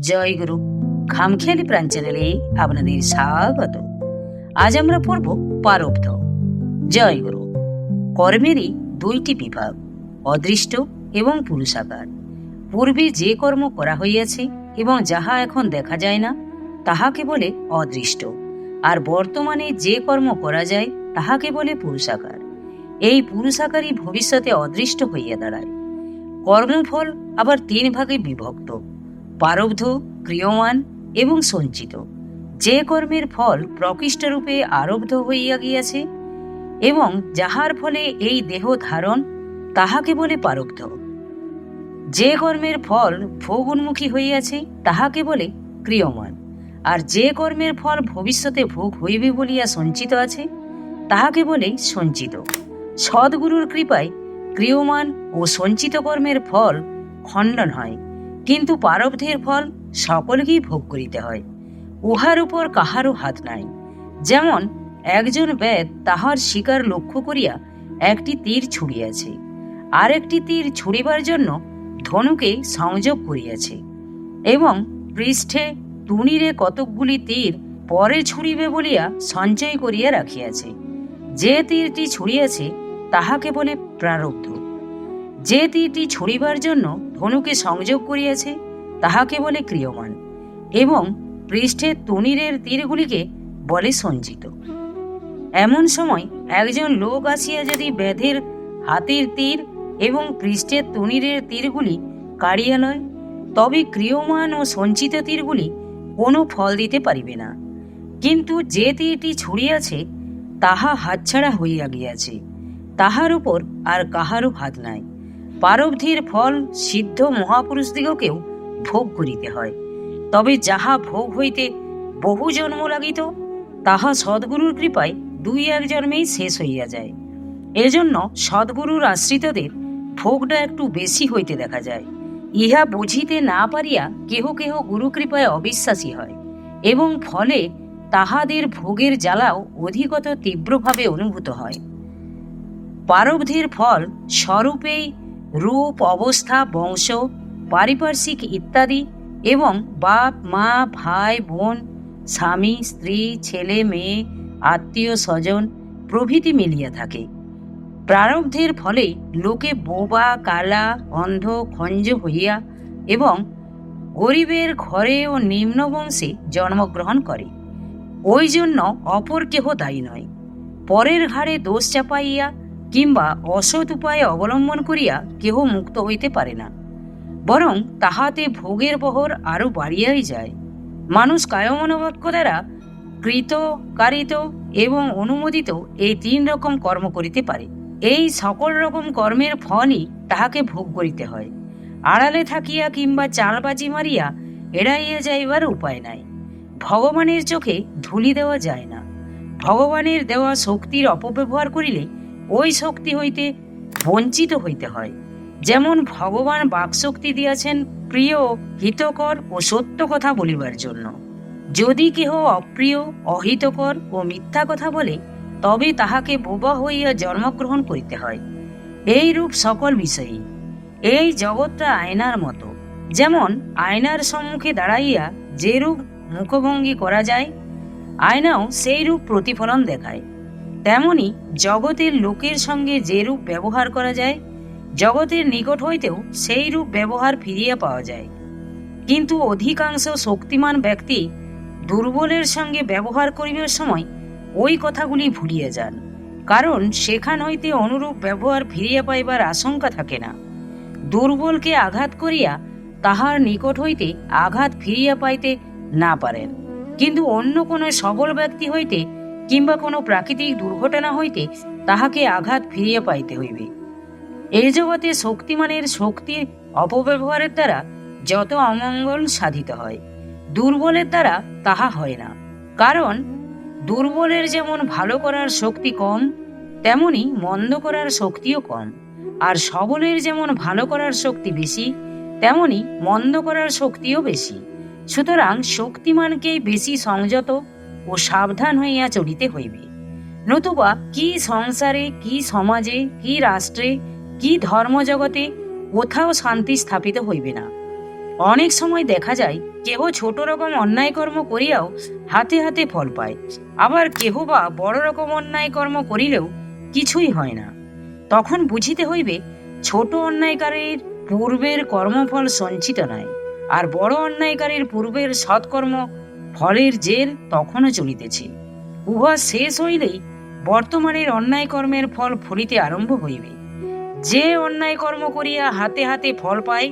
জয় গুরু। খামখেয়ালি প্রাণ চ্যানেলে আপনাদের স্বাগত। আজ আমরা পড়ব প্রারব্ধ। জয় গুরু। কর্মেরই দুইটি বিভাগ, অদৃষ্ট এবং পুরুষাকার। পূর্বে যে কর্ম করা হইয়াছে এবং যাহা এখন দেখা যায় না, তাহাকে বলে অদৃষ্ট, আর বর্তমানে যে কর্ম করা যায় তাহাকে বলে পুরুষাকার। এই পুরুষাকারই ভবিষ্যতে অদৃষ্ট হইয়া দাঁড়ায়। কর্মফল আবার তিন ভাগে বিভক্ত: প্রারব্ধ, ক্রিয়মান এবং সঞ্চিত। যে কর্মের ফল প্রকৃষ্টরূপে আরব্ধ হইয়া গিয়াছে এবং যাহার ফলে এই দেহ ধারণ, তাহাকে বলে প্রারব্ধ। যে কর্মের ফল ভোগ উন্মুখী হইয়াছে তাহাকে বলে ক্রিয়মান, আর যে কর্মের ফল ভবিষ্যতে ভোগ হইবে বলিয়া সঞ্চিত আছে তাহাকে বলে সঞ্চিত। সদ্গুরুর কৃপায় ক্রিয়মান ও সঞ্চিত কর্মের ফল খণ্ডন হয়, কিন্তু প্রারব্ধের ফল সকলকেই ভোগ করিতে হয়। উহার উপর কাহারও হাত নাই। যেমন একজন বেদ তাহার শিকার লক্ষ্য করিয়া একটি তীর ছুড়িয়াছে, আর একটি তীর ছুড়িবার জন্য ধনুকে সংযোগ করিয়াছে এবং পৃষ্ঠে তুনিরে কতকগুলি তীর পরে ছুড়িবে বলিয়া সঞ্চয় করিয়া রাখিয়াছে। যে তীরটি ছুড়িয়াছে তাহাকে বলে প্রারব্ধ। যে তীরটি ছুড়িবার জন্য ধনুকে সংযোগ করিয়াছে তাহাকে বলে ক্রিয়মান এবং পৃষ্ঠের তুনিরের তীরগুলিকে বলে সঞ্চিত। এমন সময় একজন লোক আসিয়া যদি বেদের হাতের তীর এবং পৃষ্ঠের তুনিরের তীরগুলি কাড়িয়া লয়, তবে ক্রিয়মান ও সঞ্চিত তীরগুলি কোনো ফল দিতে পারিবে না। কিন্তু যে তীরটি ছুড়িয়াছে তাহা হাতছাড়া হইয়া গিয়াছে, তাহার উপর আর কাহারও হাত নাই। প্রারব্ধের ফল সিদ্ধ মহাপুরুষদিগকেও ভোগ করিতে হয়, তবে যাহা ভোগ হইতে বহু জন্ম লাগিত তাহা সদ্গুরুর কৃপায় দুই এক জন্মেই শেষ হইয়া যায়। এজন্য সদ্গুরুর আশ্রিতদের ভোগটা একটু বেশি হইতে দেখা যায়। ইহা বুঝিতে না পারিয়া কেহ কেহ গুরুকৃপায় অবিশ্বাসী হয় এবং ফলে তাহাদের ভোগের জ্বালাও অধিকতর তীব্রভাবে অনুভূত হয়। প্রারব্ধের ফল স্বরূপেই রূপ, অবস্থা, বংশ, পারিপার্শ্বিক ইত্যাদি এবং বাপ মা, ভাই বোন, স্বামী স্ত্রী, ছেলে মেয়ে, আত্মীয় স্বজন প্রভৃতি মিলিয়া থাকে। প্রারব্ধের ফলে লোকে বোবা, কালা, অন্ধ, খঞ্জ হইয়া এবং গরিবের ঘরে ও নিম্ন বংশে জন্মগ্রহণ করে। ওই জন্য অপর কেহ দায়ী নয়। পরের ঘাড়ে দোষ চাপাইয়া কিংবা অসৎ উপায়ে অবলম্বন করিয়া কেহ মুক্ত হইতে পারে না, বরং তাহাতে ভোগের বহর আরো বাড়িয়াই যায়। মানুষ কায়মনোবাক্য দ্বারা কৃত, কারিত এবং অনুমোদিত এই তিন রকম কর্ম করিতে পারে। এই সকল রকম কর্মের ফলই তাহাকে ভোগ করিতে হয়। আড়ালে থাকিয়া কিংবা চালবাজি মারিয়া এড়াইয়া যাইবার উপায় নাই। ভগবানের চোখে ধুলি দেওয়া যায় না। ভগবানের দেওয়া শক্তির অপব্যবহার করিলে ওই শক্তি হইতে বঞ্চিত হইতে হয়। যেমন ভগবান বাকশক্তি দিয়াছেন প্রিয়, হিতকর ও সত্য কথা বলিবার জন্য। যদি কেহ অপ্রিয়, অহিতকর ও মিথ্যা কথা বলে, তবে তাহাকে বোবা হইয়া জন্মগ্রহণ করিতে হয়। এই রূপ সকল বিষয়ই। এই জগৎটা আয়নার মতো। যেমন আয়নার সম্মুখে দাঁড়াইয়া যে রূপ মুখভঙ্গি করা যায়, আয়নাও সেই রূপ প্রতিফলন দেখায়। তেমনি জগতের লোকের সঙ্গে যে রূপ ব্যবহার করা যায়, জগতের নিকট হইতেও সেই রূপ ব্যবহার ফিরিয়া পাওয়া যায়। কিন্তু অধিকাংশ শক্তিমান ব্যক্তি দুর্বলের সঙ্গে ব্যবহার করিবার সময় ওই কথাগুলি ভুলিয়া যান, কারণ সেখান হইতে অনুরূপ ব্যবহার ফিরিয়া পাইবার আশঙ্কা থাকে না। দুর্বলকে আঘাত করিয়া তাহার নিকট হইতে আঘাত ফিরিয়া পাইতে না পারেন, কিন্তু অন্য কোনো সবল ব্যক্তি হইতে কিংবা কোনো প্রাকৃতিক দুর্ঘটনা হইতে তাহাকে আঘাত ফিরিয়া পাইতে হইবে। এই জগতে শক্তিমানের শক্তির অপব্যবহারের দ্বারা যত অমঙ্গল সাধিত হয়, দুর্বলের দ্বারা তাহা হয় না। কারণ দুর্বলের যেমন ভালো করার শক্তি কম, তেমনি মন্দ করার শক্তিও কম, আর সবলের যেমন ভালো করার শক্তি বেশি, তেমনি মন্দ করার শক্তিও বেশি। সুতরাং শক্তিমানকেই বেশি সংযত ও সাবধান হইয়া চলিতে হইবে, নতুবা কি সংসারে, কি সমাজে, কি রাষ্ট্রে, কি ধর্মজগতে কোথাও শান্তি স্থাপিত হইবে না। অনেক সময় দেখা যায় কেহ ছোট রকম অন্যায় কর্ম করিয়াও হাতে হাতে ফল পায়, আবার কেহ বা বড় রকম অন্যায় কর্ম করিলেও কিছুই হয় না। তখন বুঝিতে হইবে ছোট অন্যায়কারীর পূর্বের কর্মফল সঞ্চিত নয়, আর বড় অন্যায়কারীর পূর্বের সৎকর্ম ফলের জের তখনও চলিতেছে। উহা শেষ হইলেই বর্তমানের অন্যায় কর্মের ফল ফলিতে আরম্ভ হইবে। যে অন্যায় কর্ম করিয়া হাতে হাতে ফল পায়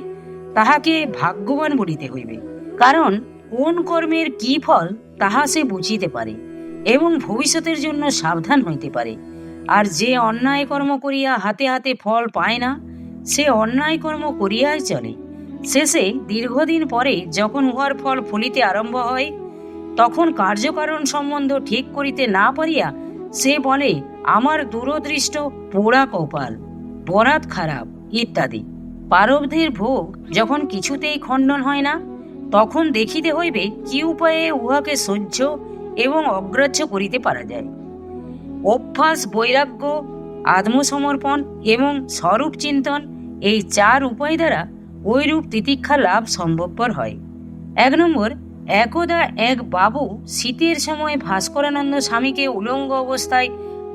তাহাকে ভাগ্যবান বলিতে হইবে, কারণ কোন কর্মের কি ফল তাহা সে বুঝিতে পারে এবং ভবিষ্যতের জন্য সাবধান হইতে পারে। আর যে অন্যায় কর্ম করিয়া হাতে হাতে ফল পায় না, সে অন্যায় কর্ম করিয়াই চলে। শেষে দীর্ঘদিন পরে যখন উহার ফল ফলিতে আরম্ভ হয়, তখন কার্যকারণ সম্বন্ধ ঠিক করিতে না পারিয়া সে বলে, আমার দূরদৃষ্ট পোড়া কপাল, বরাত খারাপ ইত্যাদি। পারব্ধের ভোগ যখন কিছুতেই খণ্ডন হয় না, তখন দেখিতে হইবে কি উপায়ে উহাকে সহ্য এবং অগ্রাহ্য করিতে পারা যায়। অভ্যাস, বৈরাগ্য, আত্মসমর্পণ এবং স্বরূপ চিন্তন, এই 4 উপায় দ্বারা ঐরূপ তিতিক্ষা লাভ সম্ভবপর হয়। 1 নম্বর, একদা এক বাবু শীতের সময় ভাস্করানন্দ স্বামীকে উলঙ্গ অবস্থায়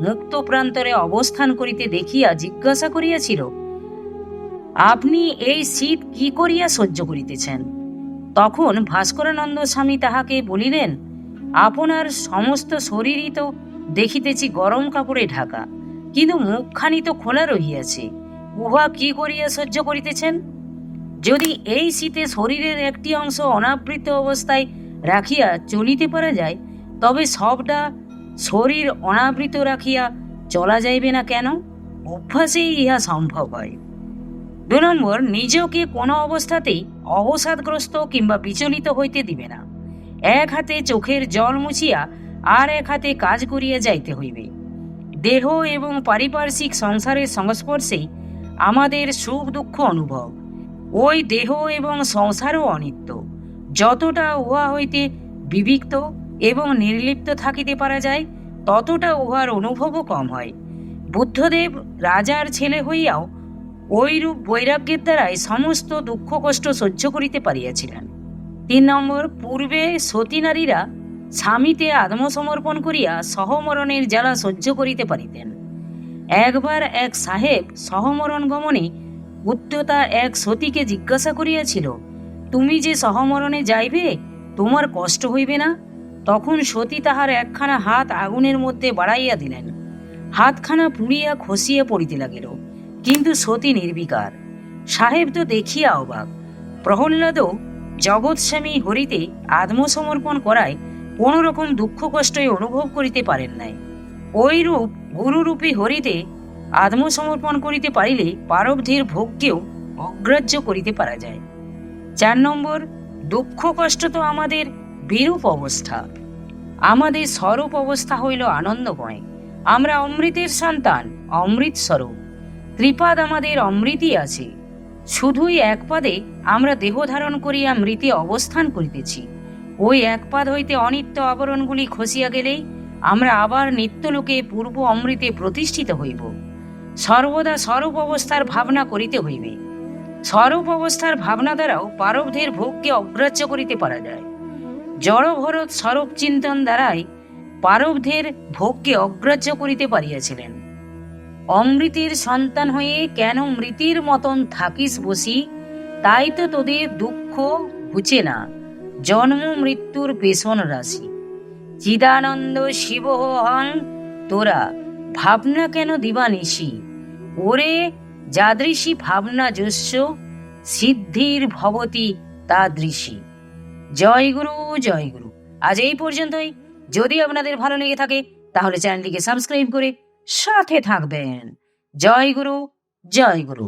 মুক্ত প্রান্তরে অবস্থান করিতে দেখিয়া জিজ্ঞাসা করিয়াছিল, আপনি এই শীত কি করিয়া সহ্য করিতেছেন? তখন ভাস্করানন্দ স্বামী তাহাকে বলিলেন, আপনার সমস্ত শরীরই তো দেখিতেছি গরম কাপড়ে ঢাকা, কিন্তু মুখখানি তো খোলা রহিয়াছে, উহা কি করিয়া সহ্য করিতেছেন? যদি এই শীতে শরীরের একটি অংশ অনাবৃত অবস্থায় রাখিয়া চলিতে পারা যায়, তবে সবটা শরীর অনাবৃত রাখিয়া চলা যাইবে না কেন? অভ্যাসেই ইহা সম্ভব হয়। 2 নম্বর, নিজকে কোনো অবস্থাতেই অবসাদগ্রস্ত কিংবা বিচলিত হইতে দিবে না। এক হাতে চোখের জল মুছিয়া আর এক হাতে কাজ করিয়া যাইতে হইবে। দেহ এবং পারিপার্শ্বিক সংসারের সংস্পর্শেই আমাদের সুখ দুঃখ অনুভব। ওই দেহ এবং সংসারও অনিত্য। যতটা উহা হইতে বিবিক্ত এবং নির্লিপ্ত থাকিতে পারা যায়, ততটা উহার অনুভবও কম হয়। বুদ্ধদেব রাজার ছেলে হইয়াও ঐরূপ বৈরাগ্যের দ্বারাই সমস্ত দুঃখ কষ্ট সহ্য করিতে পারিয়াছিলেন। 3 নম্বর, পূর্বে সতী নারীরা স্বামীতে আত্মসমর্পণ করিয়া সহমরণের জ্বালা সহ্য করিতে পারিতেন। একবার এক সাহেব সহমরণ গমনে উদ্যতা এক সতীকে জিজ্ঞাসা করিয়াছিল, তুমি যে সহমরণে যাইবে, তোমার কষ্ট হইবে না? তখন সতী তাহার একখানা হাত আগুনের মধ্যে বাড়াইয়া দিলেন। হাতখানা পুড়িয়া খসিয়া পড়িতে লাগিল, কিন্তু সতী নির্বিকার। সাহেব তো দেখিয়া অবাক। প্রহ্লাদও জগৎস্বামী হরিতে আত্মসমর্পণ করায় কোনো রকম দুঃখ কষ্টই অনুভব করিতে পারেন নাই। ওইরূপ গুরুরূপী হরিতে আত্মসমর্পণ করিতে পারিলে পারব্ধের ভোগকেও অগ্রাহ্য করিতে পারা যায়। 4 নম্বর, দুঃখ কষ্ট তো আমাদের বিরূপ অবস্থা, আমাদের স্বরূপ অবস্থা হইল আনন্দময়। আমরা অমৃতের সন্তান, অমৃত স্বরূপ। ত্রিপাদ আমাদের অমৃতই আছে। শুধুই এক পাদে আমরা দেহ ধারণ করিয়া মৃতে অবস্থান করিতেছি। ওই এক পাদ হইতে অনিত্য আবরণগুলি খসিয়া গেলেই আমরা আবার নিত্যলোকে পূর্ব অমৃতে প্রতিষ্ঠিত হইব। সর্বদা স্বরূপ অবস্থার ভাবনা করিতে হইবে। স্বরূপ অবস্থার ভাবনা দ্বারাও পারব্ধের ভোগকে অগ্রাহ্য করিতে পারা যায়। জড় ভরত স্বরূপ চিন্তন দ্বারাই পারব্ধের ভোগকে অগ্রাহ্য করিতে পারিয়াছিলেন। অমৃতের সন্তান হয়ে কেন মৃতের মতন থাকিস বসি, তাই তো তোদের দুঃখ ঘুচে না, জন্ম মৃত্যুর পেছন রাশি। চিদানন্দ শিব হং, তোরা ভাবনা কেন দিবানিশি, ওরে যাদৃশী ভাবনা যস্য, সিদ্ধির ভবতি তাদৃশী। জয় গুরু, জয় গুরু। আজ এই পর্যন্তই। যদি আপনাদের ভালো লেগে থাকে তাহলে চ্যানেলটিকে সাবস্ক্রাইব করে সাথে থাকবেন। জয় গুরু, জয় গুরু।